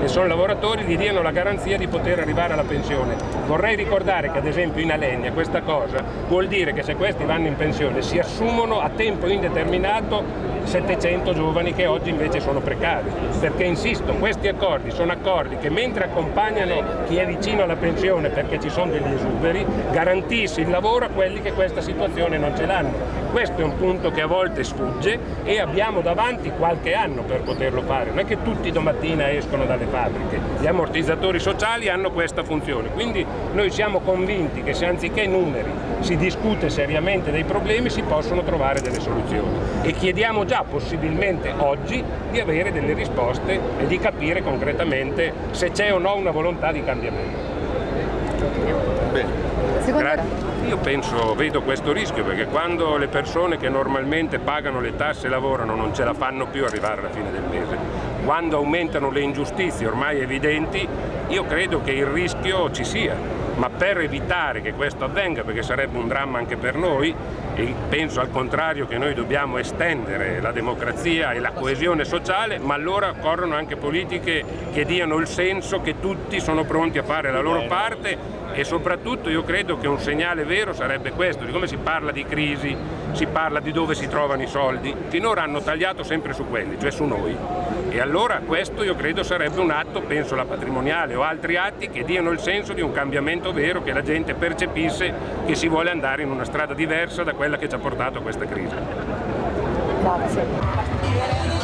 e sono lavoratori, gli diano la garanzia di poter arrivare alla pensione. Vorrei ricordare che ad esempio in Alenia questa cosa vuol dire che se questi vanno in pensione si assumono a tempo indeterminato 700 giovani che oggi invece sono precari, perché insisto, questi accordi sono accordi che mentre accompagnano chi è vicino alla pensione perché ci sono degli esuberi, garantisce il lavoro a quelli che questa situazione non ce l'hanno. Questo è un punto che a volte sfugge e abbiamo davanti qualche anno per poterlo fare, non è che tutti domattina escono dalle fabbriche, gli ammortizzatori sociali hanno questa funzione, quindi noi siamo convinti che se anziché numeri si discute seriamente dei problemi si possono trovare delle soluzioni e chiediamo già possibilmente oggi di avere delle risposte e di capire concretamente se c'è o no una volontà di cambiamento. Bene. Io vedo questo rischio perché quando le persone che normalmente pagano le tasse e lavorano non ce la fanno più arrivare alla fine del mese, quando aumentano le ingiustizie ormai evidenti, io credo che il rischio ci sia, ma per evitare che questo avvenga, perché sarebbe un dramma anche per noi, e penso al contrario che noi dobbiamo estendere la democrazia e la coesione sociale, ma allora occorrono anche politiche che diano il senso che tutti sono pronti a fare la loro parte e soprattutto io credo che un segnale vero sarebbe questo, di come si parla di crisi, si parla di dove si trovano i soldi, finora hanno tagliato sempre su quelli, cioè su noi. E allora questo io credo sarebbe un atto, penso la patrimoniale o altri atti, che diano il senso di un cambiamento vero, che la gente percepisse che si vuole andare in una strada diversa da quella che ci ha portato a questa crisi. Grazie.